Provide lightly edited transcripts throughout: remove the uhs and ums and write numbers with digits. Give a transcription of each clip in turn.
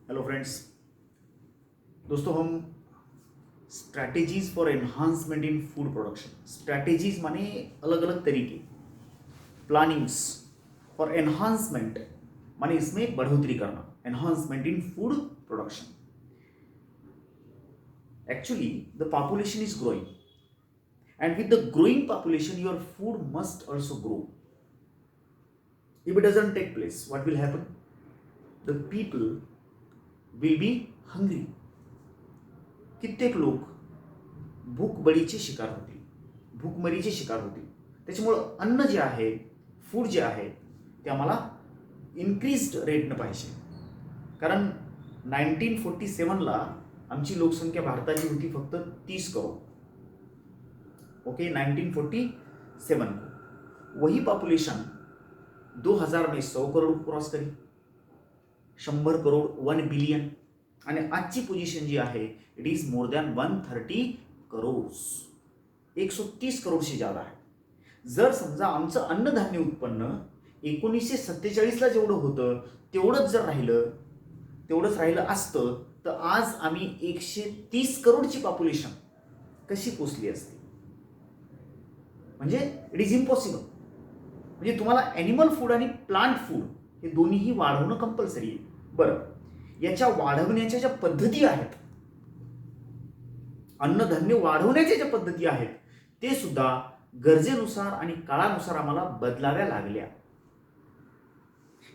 Hello friends. दोस्तों, हम strategies for enhancement in food production, strategies माने अलग अलग तरीके, प्लानिंग्स फॉर एनहांसमेंट माने इसमें बढ़ोतरी करना, enhancement in food production. Actually the population is growing and with the growing population your food must also grow. If it doesn't take place, what will happen? The people will be hungry. कित्येक लोक भूकबळीचे शिकार होतील, भूकमरीचे शिकार होतील. त्याच्यामुळं अन्न जे आहे, फूड जे आहे, ते आम्हाला इन्क्रीज्ड रेटनं पाहिजे. कारण 1947ला आमची लोकसंख्या भारताची होती फक्त 30 करोड़. ओके, 1947 को वही पॉपुलेशन 2000 में 100 करोड़ क्रॉस करी, 100 करोड़, 1 बिलियन. आणि आजची पोझिशन जी आहे it is more than 130 crore, 130 crore ज्यादा आहे. जर समजा आमचं अन्नधान्य उत्पन्न 1947ला जेवढं होतं तेवढंच जर राहिलं असतं तर आज आम्ही 130 करोड़ची पॉप्युलेशन कशी पोचली असती? म्हणजे इट इज इम्पॉसिबल. म्हणजे तुम्हाला ॲनिमल फूड आणि प्लांट फूड हे दोन्हीही वाढवणं कंपल्सरी आहे. बरं, याच्या वाढवण्याच्या ज्या पद्धती आहेत, अन्नधान्य वाढवण्याच्या ज्या पद्धती आहेत, ते सुद्धा गरजेनुसार आणि काळानुसार आम्हाला बदलाव्या लागल्या.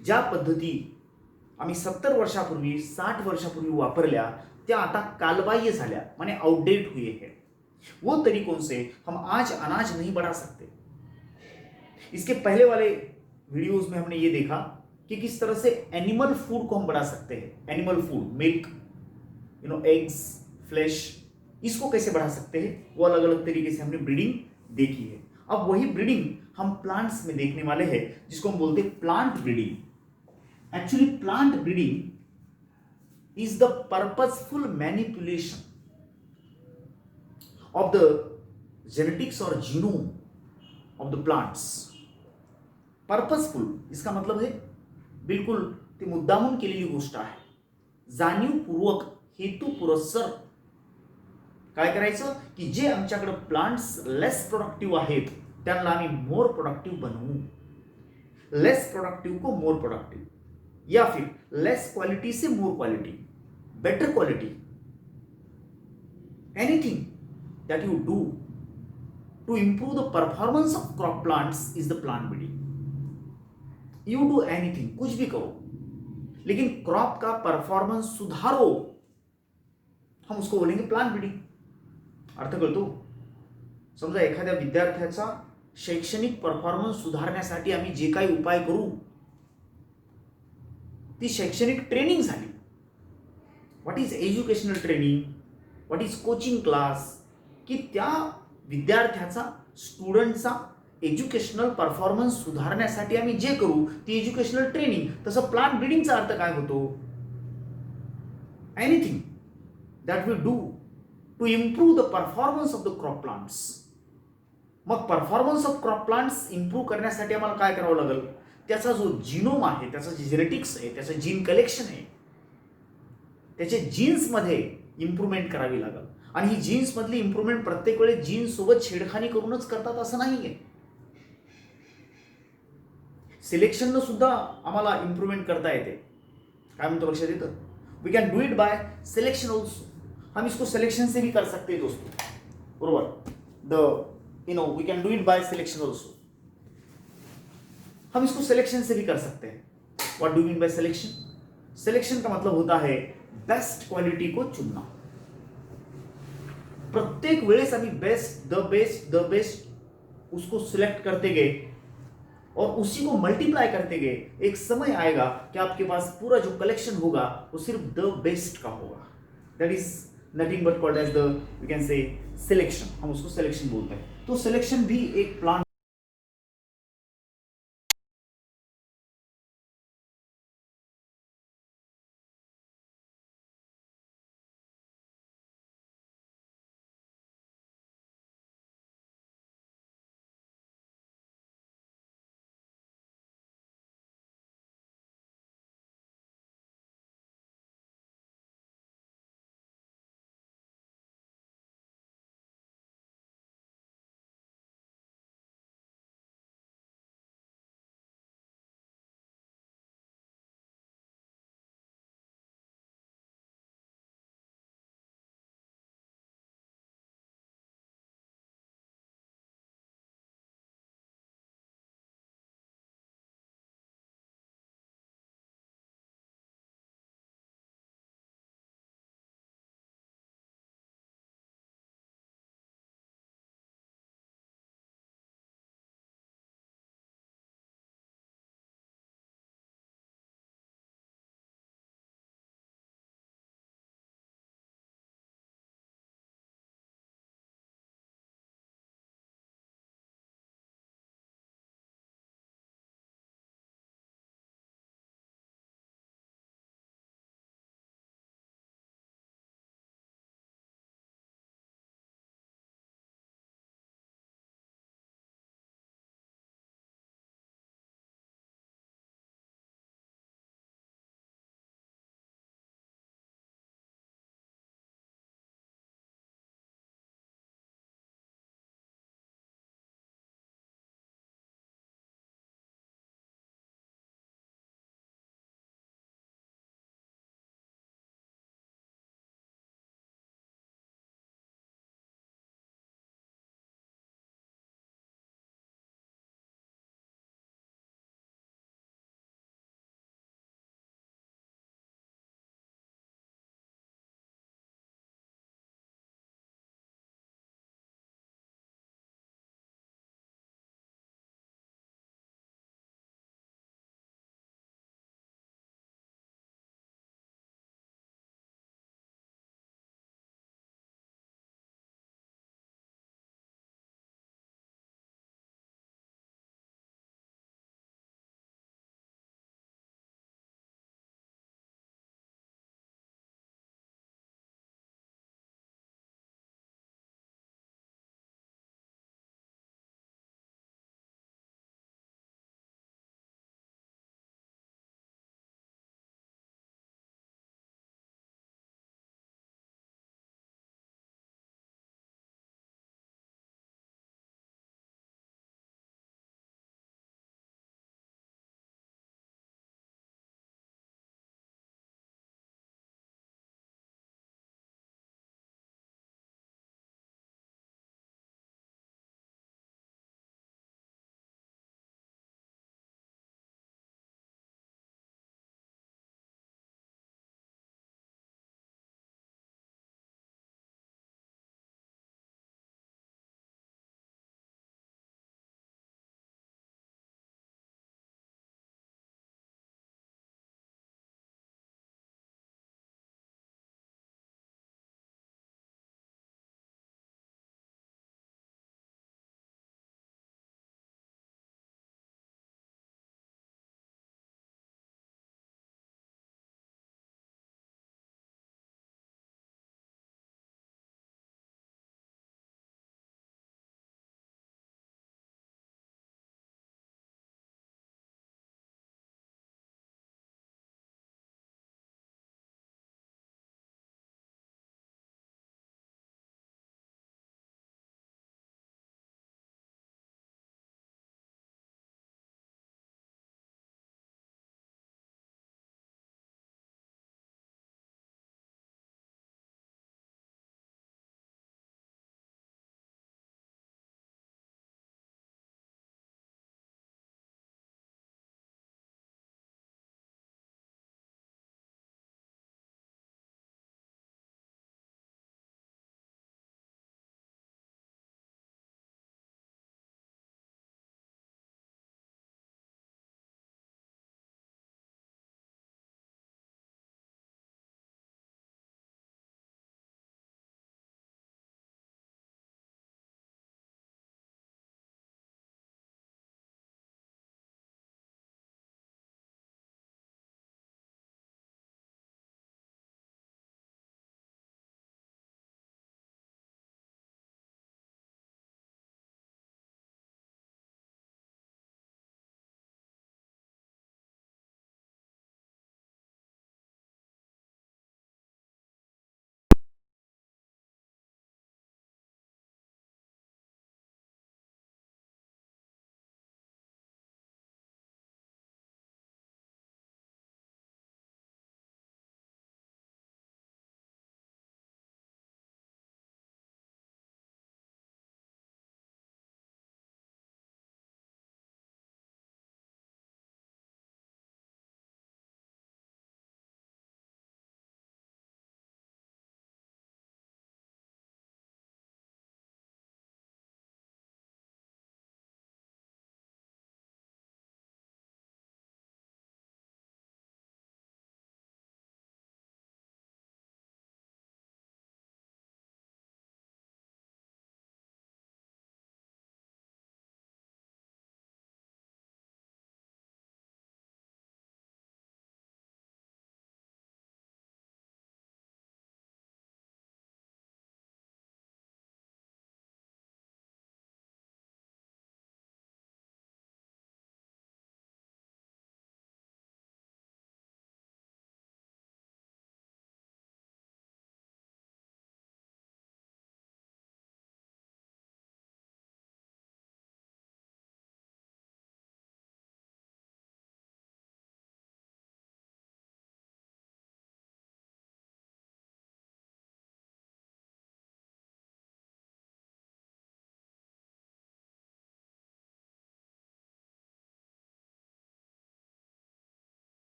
ज्या पद्धती आम्ही 70 वर्षापूर्वी, 60 वर्षापूर्वी वापरल्या त्या आता कालबाह्य झाल्या, माने आउटडेट हुए हैं. वो तरीकों से हम आज अनाज नहीं बढ़ा सकते. इसके पहले वाले वीडियोस में हमने ये देखा कि किस तरह से एनिमल फूड को हम बढ़ा सकते हैं. Animal food, milk, eggs, flash, इसको कैसे बढ़ा सकते हैं, वो अलग अलग तरीके से हमने ब्रीडिंग देखी है. अब वही ब्रीडिंग हम प्लांट्स में देखने वाले हैं, जिसको हम बोलते हैं plant breeding. Actually plant breeding is the purposeful manipulation of the genetics और genome of the plants. Purposeful इसका मतलब है बिलकुल ती मुद्दामून केलेली गोष्ट आहे. जाणीवपूर्वक, हेतुपुरस्सर काय करायचं की जे आमच्याकडे प्लांट्स लेस प्रोडक्टिव्ह आहेत त्यांना आम्ही मोर प्रोडक्टिव्ह बनवू. लेस प्रोडक्टिव्ह को मोर प्रोडक्टिव्ह, या फिर लेस क्वालिटी से more quality, better quality. Anything that you do to improve the performance of crop plants is the plant breeding. You do anything, कुछ भी करो, लेकिन क्रॉप का परफॉर्मेंस सुधारो, हम उसको बोलेंगे प्लांट ब्रीडिंग. अर्थ कळतो? समजा एखाद्या विद्यार्थ्याचा शैक्षणिक परफॉर्मन्स सुधारण्यासाठी आम्ही जे काही उपाय करू ती शैक्षणिक ट्रेनिंग झाली. What is educational training, what is coaching class, की त्या विद्यार्थ्याचा, स्टुडंटचा एज्युकेशनल परफॉर्मन्स सुधारण्यासाठी आम्ही जे करू ती एज्युकेशनल ट्रेनिंग. तसं प्लांट ब्रीडिंगचा अर्थ काय होतो? Anything that we do to improve the performance of the crop plants. मग performance of crop plants improve करण्यासाठी आम्हाला काय करावं लागेल? त्याचा जो जीनोम आहे, त्याचा जे जेनेटिक्स आहे, त्याचं जीन कलेक्शन आहे, त्याचे जीन्समध्ये इम्प्रूव्हमेंट करावी लागेल. आणि ही जीन्समधली इम्प्रूव्हमेंट प्रत्येक वेळेस जीन्ससोबत छेडखानी करूनच करतात असं नाही आहे. सिलेक्शननं सुद्धा आम्हाला इम्प्रूव्हमेंट करता येते. काय म्हणतो, लक्षात येतं? We can do it by selection also. हम इसको सिलेक्शन से भी कर सकते हैं दोस्तों, बरोबर. We can do it by selection also. हम इसको सिलेक्शन से भी कर सकते हैं. What do mean by selection? Selection का मतलब होता है बेस्ट क्वालिटी को चुनना. प्रत्येक वेळेस आम्ही द बेस्ट उसको सिलेक्ट करते गए और उसी को मल्टीप्लाई करते गए. एक समय आएगा कि आपके पास पूरा जो कलेक्शन होगा वो सिर्फ द बेस्ट का होगा. That is nothing but called as the, we can say, selection. हम उसको सिलेक्शन बोलते हैं. तो सिलेक्शन भी एक प्लांट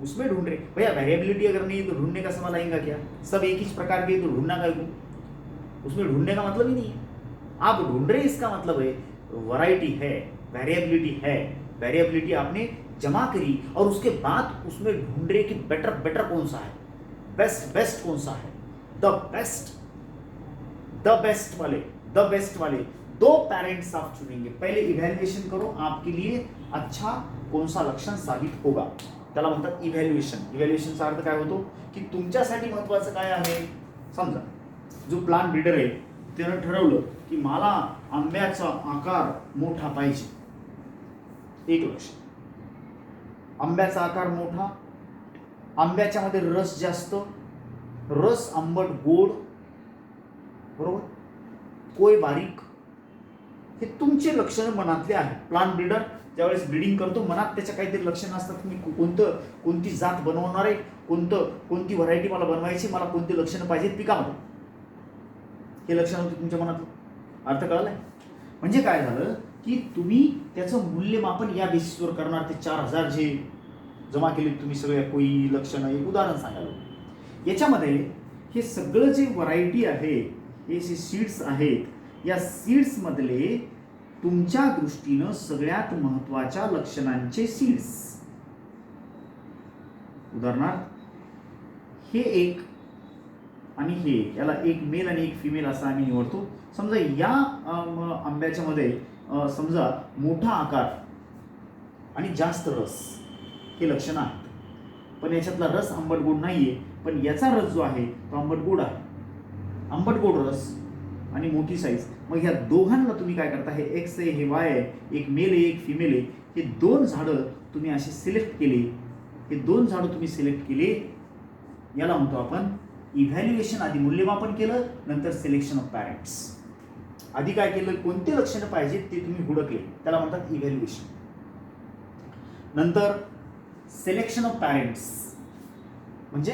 उसमें ढूंढ रहे भैया, वेरिएबिलिटी अगर नहीं तो ढूंढने का सवाल आएगा क्या? सब एक ही प्रकार के तो ढूंढना का उसमें ढूंढने का मतलब ही नहीं है। आप ढूंढ रहे इसका मतलब है वैरायटी है, वेरिएबिलिटी है, वेरिएबिलिटी आपने जमा करी और उसके बाद उसमें ढूंढ रहे कि बेटर बेटर कौन सा है, बेस्ट बेस्ट कौन सा है, द बेस्ट वाले दो पेरेंट्स आप चुनेंगे। पहले इव्हॅल्युएशन करो आपके लिए अच्छा कौन सा लक्षण साबित होगा, त्याला म्हणतात इव्हॅल्युएशन। इव्हॅल्युएशनचा अर्थ काय होतो की तुमच्यासाठी महत्त्वाचं काय आहे, समजा जो प्लांट ब्रीडर आहे त्यानं ठरवलं की मला आंब्याचा आकार मोठा पाहिजे, एक लक्ष, आंब्याचा आकार मोठा, आंब्याच्या मध्ये रस जास्त, रस आंबट गोड, बरोबर, कोय बारीक, हे तुमचे लक्षण मनातले आहे। प्लांट ब्रीडर ज्यावेळेस ब्रीडिंग करतो मनात त्याच्या काहीतरी लक्षणं असतात, मी कोणती जात बनवणार आहे, कोणती व्हरायटी मला बनवायची, मला कोणती लक्षणं पाहिजेत पिकामध्ये, हे लक्षण होते तुमच्या मनात। अर्थ कळलाय? म्हणजे काय झालं की तुम्ही त्याचं मूल्यमापन या बेसिसवर करणार। ते 4000 जे जमा केले तुम्ही सगळे कोई लक्षणं, एक उदाहरण सांगायला याच्यामध्ये हे सगळं जे व्हरायटी आहे, हे जे सीड्स आहेत, या सीड्स मधले तुमच्या दृष्टीनं सगळ्यात महत्त्वाच्या लक्षणांचे सीड्स, उदाहरणार्थ हे एक आणि हे, याला एक मेल आणि एक फिमेल असं आम्ही निवडतो। समजा या आंब्याच्या मध्ये समजा मोठा आकार आणि जास्त रस हे लक्षणं आहेत, पण याच्यातला रस आंबट गोड नाहीये, पण याचा रस जो आहे तो आंबट गोड आहे, आंबट गोड रस आणि मोठी साईज। मग ह्या दोघांना तुम्ही काय करता, हे एक्स आहे हे वाय आहे, एक मेल आहे एक फिमेल आहे, हे दोन झाडं तुम्ही असे सिलेक्ट केले, हे दोन झाडं तुम्ही सिलेक्ट केले, याला म्हणतो आपण इव्हॅल्युएशन। आधी मूल्यमापन केलं, नंतर सिलेक्शन ऑफ पॅरेंट्स। आधी काय केलं, कोणते लक्षणं पाहिजेत ते तुम्ही हुडकले, त्याला म्हणतात इव्हॅल्युएशन। नंतर सिलेक्शन ऑफ पॅरेंट्स म्हणजे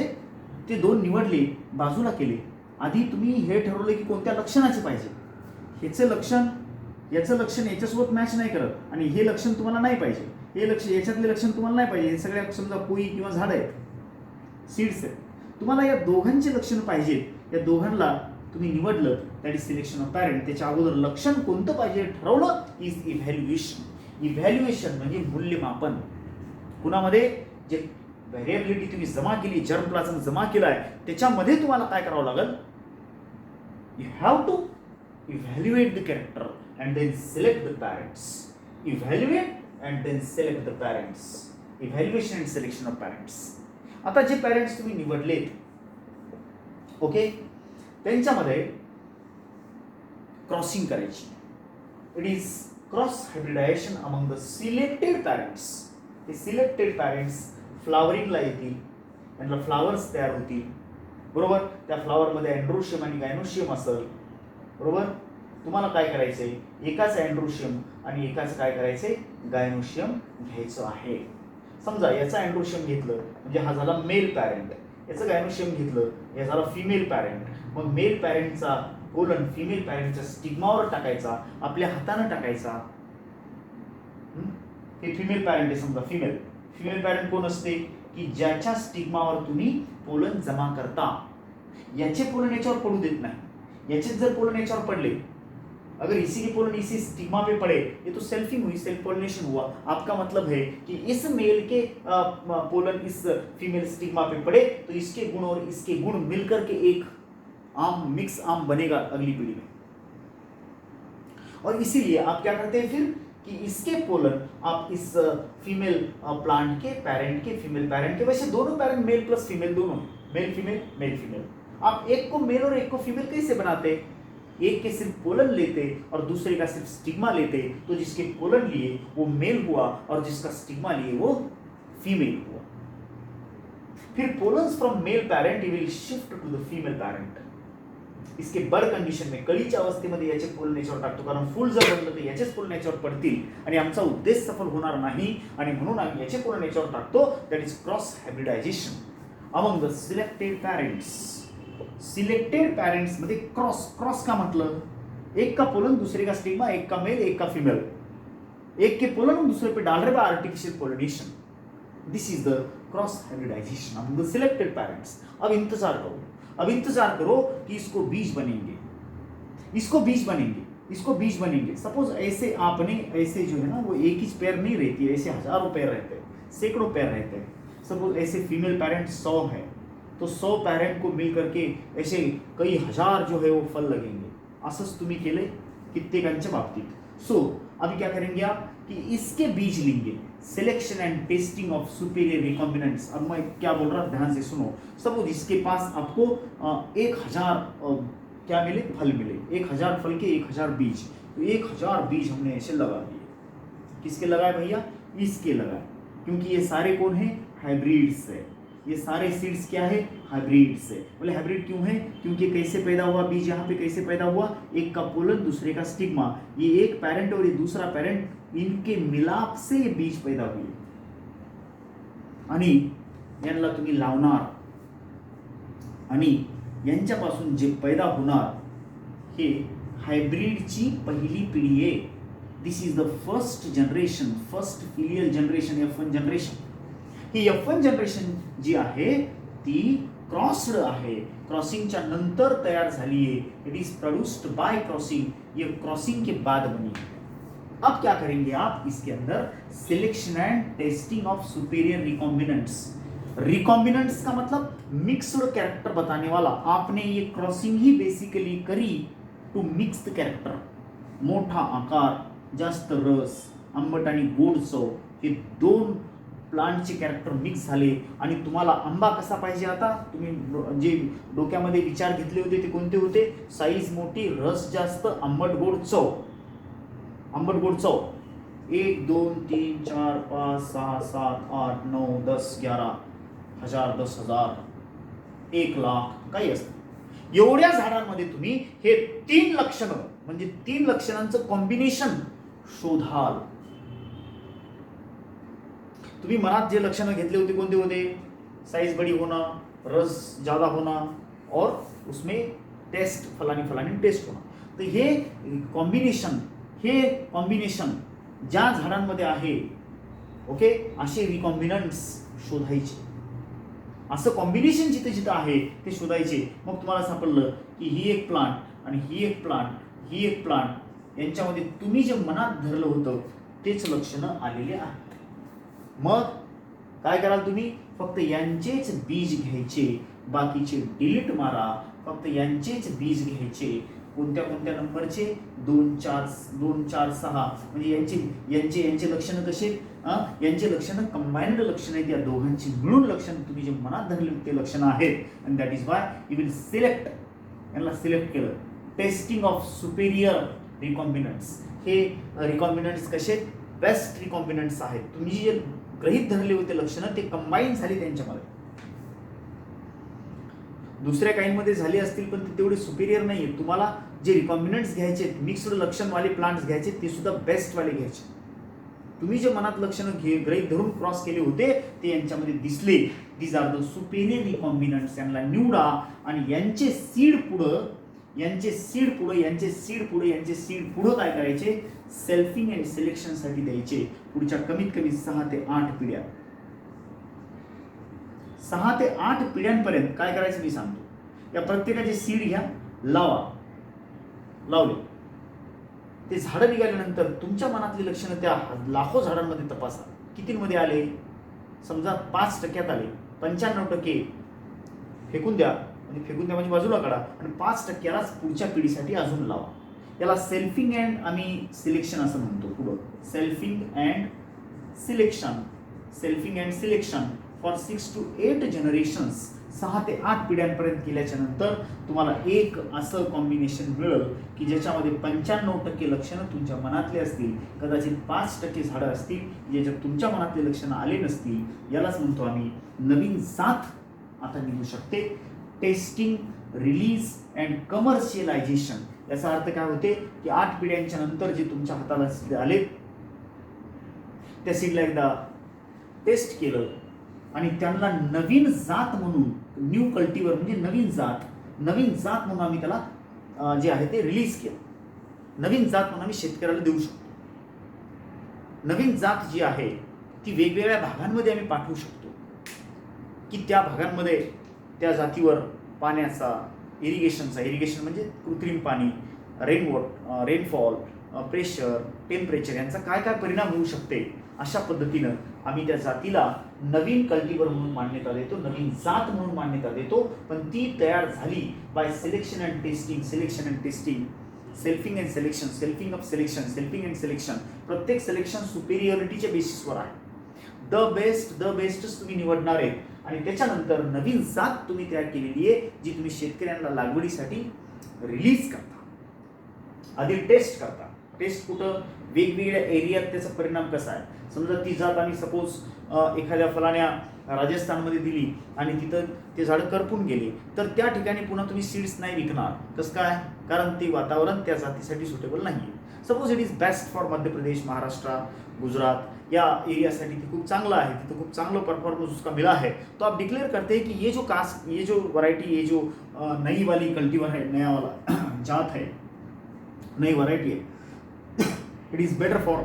ते दोन निवडले, बाजूला केले। आधी तुम्ही हे ठरवलं की कोणत्या लक्षणाचे पाहिजे, ह्याचं लक्षण याचं लक्षण याच्यासोबत मॅच नाही करत आणि हे लक्षण तुम्हाला नाही पाहिजे, हे लक्षण याच्यातले लक्षण तुम्हाला नाही पाहिजे, हे सगळ्या समजा कोई किंवा झाड आहेत, सीड्स आहेत, तुम्हाला या दोघांचे लक्षण पाहिजेत, या दोघांना तुम्ही निवडलं, that is selection of parent. त्याच्या अगोदर लक्षण कोणतं पाहिजे ठरवलं, इज इव्हॅल्युएशन। इव्हॅल्युएशन म्हणजे मूल्यमापन। कुणामध्ये जे व्हेरिएबिलिटी तुम्ही जमा केली, जर्म प्लाझम जमा केलाय, त्याच्यामध्ये तुम्हाला काय करावं लागेल, you have to evaluate the character and then select the parents. Evaluate and then select the parents, evaluation and selection of parents. आता जे पॅरेंट्स तुम्ही निवडलेत, ओके, त्यांच्यामध्ये क्रॉसिंग करायची, it is cross hybridisation among the selected parents. हे selected parents फ्लावरिंगला येतील, त्यांना फ्लावर्स तयार होतील, बरोबर, त्या फ्लावरमध्ये अँड्रोशियम आणि गायनोशियम असेल, बरोबर। तुम्हाला काय करायचंय, एकाच अँड्रोशियम आणि एकाच काय करायचंय, गायनोशियम घ्यायचं आहे। समजा याचा अँड्रोशियम घेतलं म्हणजे हा झाला मेल पॅरेंट, याचं गायनोशियम घेतलं हे झाला फिमेल पॅरेंट। मग मेल पॅरेंटचा कोलन फिमेल पॅरेंटच्या स्टिग्मावर टाकायचा, आपल्या हाताने टाकायचा, हे फिमेल पॅरेंट आहे। समजा फिमेल पॅरेंट कोण असते की ज्याच्या स्टिग्मावर तुम्ही पोलन जमा करता, याचे पोलन याच्यावर पडू देत नाही, याचे जर पोलन याच्यावर पडले, अगर इसी के पोलन इसी स्टिग्मा पे पड़े, ये तो सेल्फिंग हुई, सेल्फ पोलिनेशन हुआ। आपका मतलब है कि इस मेल के पोलन इस फीमेल स्टिग्मा पे पड़े तो इसके गुण और इसके गुण मिलकर के एक आम मिक्स आम बनेगा अगली पीढ़ी में। और इसीलिए आप क्या करते हैं फिर कि इसके पोलन आप इस फीमेल प्लांट के पैरेंट के, फीमेल पैरेंट के, वैसे दोनों पैरेंट मेल प्लस फीमेल दोनों, मेल फीमेल, आप एक को मेल और एक को फीमेल कैसे बनाते, एक के सिर्फ पोलन लेते और दूसरे का सिर्फ स्टिग्मा लेते, तो जिसके पोलन लिए वो मेल हुआ और जिसका स्टिग्मा लिए वो फीमेल हुआ। फिर pollens from male parent will shift to the female parent. इसके बर्ड कंडिशन में कळीच्या अवस्थेमध्ये याचे पोलन याच्यावर टाकतो, कारण फूल जर बनलं तर याचेच पोलन याच्यावर पडतील आणि आमचा उद्देश सफल होणार नाही, आणि म्हणून आम्ही याचे पोलन याच्यावर टाकतो, that is cross hybridisation among the selected parents. Selected parents मध्ये क्रॉस का मतलब, एक का पोलन दूसरे का स्टिग्मा, एक का मेल एक का फीमेल, एक के पोलन दूसरे पे डाल रहे artificial pollination. This is the cross hybridisation of the selected parents. अब इंतजार करो, अब इंतजार करो कि इसको बीज बनेंगे, इसको बीज बनेंगे, इसको बीज बनेंगे। सपोज ऐसे आपने ऐसे जो है ना वो एक ही पैर नहीं रहती है, ऐसे हजारों पैर रहते हैं, सैकड़ों पैर रहते हैं। सपोज ऐसे फीमेल पेरेंट 100 है, तो 100 पेरेंट को मिल करके ऐसे कई हजार जो है वो फल लगेंगे। असंच तुम्ही केले कित्येकांच्या बाबतीत। सो अभी क्या करेंगे आप कि इसके बीज लेंगे, selection and testing of superior recombinants. अब मैं क्या बोल रहा हूँ ध्यान से सुनो। सपोज इसके पास आपको 1000 क्या मिले, फल मिले, 1000 फल के 1000 बीज, तो 1000 बीज हमने ऐसे लगा दिए। किसके लगाए भैया, इसके लगाए, क्योंकि ये सारे कौन है, हाइब्रिड्स है। ये सारे सीड्स क्या है, हाइब्रिड्स है। बोले हाइब्रिड क्यों है, क्योंकि कैसे पैदा हुआ बीज, यहाँ पे कैसे पैदा हुआ, एक का पोलन दूसरे का स्टिग्मा, ये एक पेरेंट और ये दूसरा पेरेंट, इनके मिलाप से ये बीज पैदा हुई आणि यांना तुम्ही लावणार आणि यांच्यापासून जे पैदा होणार हे हायब्रिडची पहिली पिढी आहे। This is the first generation, first filial generation, F1 generation. ही F1 जनरेशन जी आहे ती क्रॉस्ड आहे, क्रॉसिंगच्या नंतर तयार झाली है। It is produced by crossing, ये क्रॉसिंग के बाद बनी है। अब क्या करेंगे आप, इसके अंदर selection and testing of superior recombinants. Recombinants का मतलब मिक्स्ड कैरेक्टर बताने वाला। आपने ये क्रॉसिंग ही बेसिकली करी टू मिक्स द कैरेक्टर। मोठा आकार, जास्त रस, आंबट आणि गोड चव, हे दोन प्लांटचे कॅरेक्टर मिक्स झाले आणि तुम्हाला आंबा कसा पाहिजे। आता तुम्ही जे डोक्यामध्ये विचार घेतले होते ते कोणते होते, साईज मोठी, रस जास्त, आंबट गोड चव, आंबट गोड चव। 1 2 3 4 5 6 7 8 9 10 11 हजार, 10,000, 1,00,000 काही असतं। एवढ्या झाडांमध्ये तुम्ही हे 3 लक्षणं म्हणजे 3 लक्षणांचं कॉम्बिनेशन शोधाल। तुम्ही मनात जे लक्षणं घेतले होते कोणते होते, साइज बड़ी होना, रस ज्यादा होना और उसमें टेस्ट फलानी टेस्ट होना। तर हे कॉम्बिनेशन ज्या झाडांमध्ये आहे, ओके, असे रिकॉम्बिनंट्स शोधायचे। असं कॉम्बिनेशन जिथे जिथे आहे ते शोधायचे। मग तुम्हाला सापडलं की ही एक प्लांट आणि ही एक प्लांट, ही एक प्लांट, यांच्यामध्ये तुम्ही जे मनात धरलं होतं तेच लक्षणं आलेले आहेत। मग काय कराल तुम्ही, फक्त यांचेच बीज घ्यायचे, बाकीचे डिलीट मारा। फक्त यांचेच बीज घ्यायचे, कोणत्या कोणत्या नंबरचे, 2 4 2 4 6, म्हणजे यांचे लक्षणं कसे, यांचे लक्षणं कंबाइंड लक्षणं आहेत। या दोघांची मिळून लक्षणं तुम्ही जे मनात धरले ते लक्षणं आहेत। And that is why you will select, यांना सिलेक्ट केलं। टेस्टिंग ऑफ सुपेरियर रिकॉम्बिनंट्स, हे रिकॉम्बिनंट्स कसे, बेस्ट रिकॉम्बिनंट्स आहेत। तुम्ही जे गृहीत धरले होते लक्षणं ते कंबाईन झाली त्यांच्यामध्ये। दुसऱ्या काहींमध्ये झाले असतील पण ते तेवढे सुपेरियर नाहीये। तुम्हाला जे रिकॉम्बिनंट्स घ्यायचे, मिक्स्ड लक्षणवाले प्लांट्स घ्यायचे, ते सुद्धा बेस्ट वाले घ्यायचे। तुम्ही जे मनात लक्षणं गृहीत धरून क्रॉस केले होते ते यांच्यामध्ये दिसले। These are the superior recombinants. यांना निवडा आणि यांचे सीड पुढं काय करायचे, सेल्फिंग अँड सिलेक्शन साठी द्यायचे। पुढच्या कमीत कमी 6 ते 8 पिढ्या, 6 ते 8 पिढ्यांपर्यंत काय करायचं मी सांगतो। या प्रत्येकाचे सीड घ्या, लावले, ते झाडं निघाल्यानंतर तुमच्या मनातली लक्षणं त्या लाखो झाडांमध्ये तपासा। कितीमध्ये आले, समजा 5% आले, 95% फेकून द्या, म्हणजे बाजूला काढा आणि 5%लाच पुढच्या पिढीसाठी अजून लावा। याला सेल्फिंग अँड आम्ही सिलेक्शन असं म्हणतो। पुढं selfing and selection for 6 to 8 generations, 6 ते 8 पिढ्यांपर्यंत केल्याच्या नंतर तुम्हाला एक असं कॉम्बिनेशन मिळेल की ज्याच्यामध्ये 95% लक्षणं तुमच्या मनातले असतील, कदाचित 5% झाडं असतील ज्याच्यात तुमच्या मनातले लक्षणं आले नसतील। यालाच म्हणतो आम्ही नवीन जात आता निघू शकते। टेस्टिंग, रिलीज अँड कमर्शियलायझेशन, याचा अर्थ काय होते की 8 पिढ्यांच्या नंतर जे तुमच्या हाताला आले त्या सीडला एकदा टेस्ट केलं आणि त्यांना नवीन जात म्हणून, न्यू कल्टिव्हर म्हणजे नवीन जात म्हणून आम्ही त्याला जे आहे ते रिलीज केलं। नवीन जात म्हणून आम्ही शेतकऱ्याला देऊ शकतो। नवीन जात जी आहे ती वेगवेगळ्या भागांमध्ये आम्ही पाठवू शकतो की त्या भागांमध्ये त्या जातीवर पाण्याचा इरिगेशन म्हणजे कृत्रिम पाणी, रेनफॉल, प्रेशर, टेम्परेचर यांचा काय काय परिणाम होऊ शकते. अशा पद्धतीनं आम्ही त्या जातीला नवीन कल्टिव्हर म्हणून मान्यता देतो, नवीन जात म्हणून मान्यता देतो. पण ती तयार झाली by selection and testing, selfing and selection. प्रत्येक सिलेक्शन सुपेरियरिटीच्या बेसिसवर आहे. द बेस्टच तुम्ही निवडणार आहे आणि त्याच्यानंतर नवीन जात तुम्ही तयार केलेली आहे जी तुम्ही शेतकऱ्यांना लागवडीसाठी रिलीज करता. आधी टेस्ट करता. टेस्ट कुठं? वेगवेगळ्या एरियात त्याचा परिणाम कसा आहे. समजा ती जात आम्ही सपोज एखाद्या फलाण्या राजस्थानमध्ये दिली आणि तिथं ते झाडं करपून गेले, तर त्या ठिकाणी पुन्हा तुम्ही सीड्स नाही विकणार. कसं काय? कारण ते वातावरण त्या जातीसाठी सुटेबल नाही आहे. Suppose it is best for Madhya Pradesh, Maharashtra, Gujarat या एरियासाठी ते खूप चांगलं आहे, तिथं खूप चांगलं परफॉर्मेंस उसका मिला है, तो आप डिक्लेयर करते हैं कि ये जो वैरायटी, ये जो नई वाली कल्टीवर है, नया वाला जात है, नई वैरायटी है, it is better for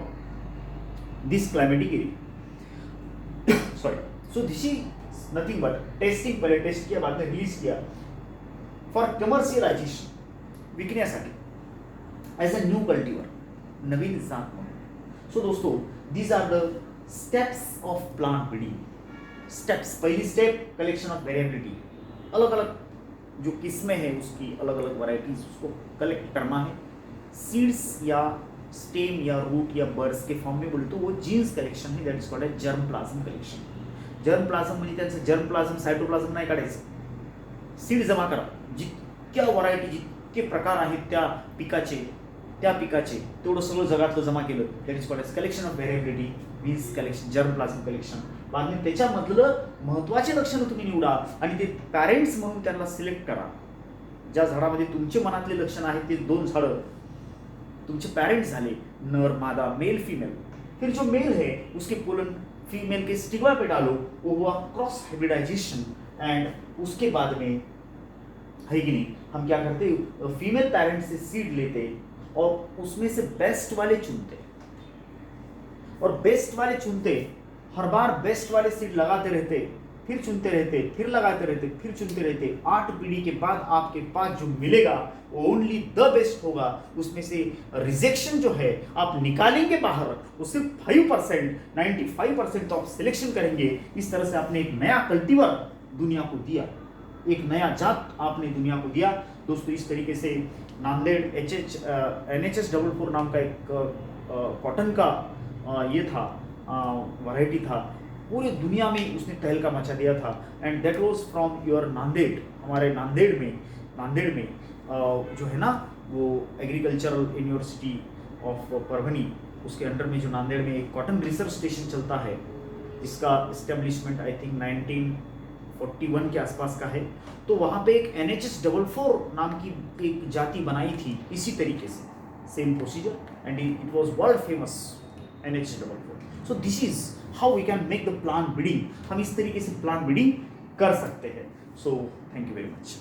this climatic area. Sorry. So this is nothing but testing. पहले टेस्ट किया, बाद में रिलीज किया फॉर कमर्शियलायझेशन, विकण्यासाठी ॲज अ न्यू कल्टिवर, नवीन जात म्हणून. सो दोस्तों, these are the steps of plant breeding. Steps. पहली step collection of variability. अलग अलग जो किस्में हैं उसकी अलग अलग वैरायटीज उसको कलेक्ट करना है. सीड्स या स्टेम या रूट या बर्ड्स के फॉर्म में बोले तो वो जीन्स कलेक्शन है. That is called as germ plasm collection. Germ plasm म्हणजे त्यांचं जर्म प्लाझम, सायटोप्लाझम नाही काढायचं. सीड जमा करा. जितक्या व्हरायटी, जितके प्रकार आहेत त्या पिकाचे तेवढं सगळं जगातलं जमा केलं. That is called as collection of variability, means collection, germ plasm collection. बाद में त्याच्यामधलं महत्त्वाचे लक्षणं तुम्ही निवडा आणि ते पॅरेंट्स म्हणून त्यांना सिलेक्ट करा. ज्या झाडामध्ये तुमचे मनातले लक्षण आहेत ते 2 झाडं तुमचे पेरेंट्स झाले, नर मादा, मेल फीमेल. फिर जो मेल है उसके पोलन फीमेल के स्टिग्मा पे डालो, वो हुआ क्रॉस हाइब्रिडाइजेशन. एंड उसके बाद में है कि नहीं, हम क्या करते, फीमेल पेरेंट्स से सीड लेते और उसमें से बेस्ट वाले चुनते, और बेस्ट वाले चुनते, हर बार बेस्ट वाले सीड लगाते रहते, फिर चुनते रहते, फिर लगाते रहते, फिर चुनते रहते. 8 पीढ़ी के बाद आपके पास जो मिलेगा वो ओनली द बेस्ट होगा. उसमें से रिजेक्शन जो है आप निकालेंगे बाहर, उससे 5%, 95% तो आप सिलेक्शन करेंगे. इस तरह से आपने एक नया कल्टीवर दुनिया को दिया, एक नया जात आपने दुनिया को दिया. दोस्तों, इस तरीके से नांदेड़ NHS 44 नाम का एक कॉटन का ये था, वैरायटी था, पूरी दुनिया में उसने तहलका मचा दिया था. एंड दैट वाज फ्रॉम योर नांदेड़. हमारे नांदेड़ में जो है ना वो एग्रीकल्चरल यूनिवर्सिटी ऑफ परभनी, उसके अंडर में जो नांदेड़ में एक कॉटन रिसर्च स्टेशन चलता है, जिसका इस्टेब्लिशमेंट आई थिंक 1941 के आसपास का है. तो वहाँ पे एक NHS 44 नाम की एक जाति बनाई थी इसी तरीके से, same procedure, and it was world famous NHS 44. So this is how we can make the plant breeding. हम इस तरीके से प्लांट ब्रीडिंग कर सकते हैं. So thank you very much.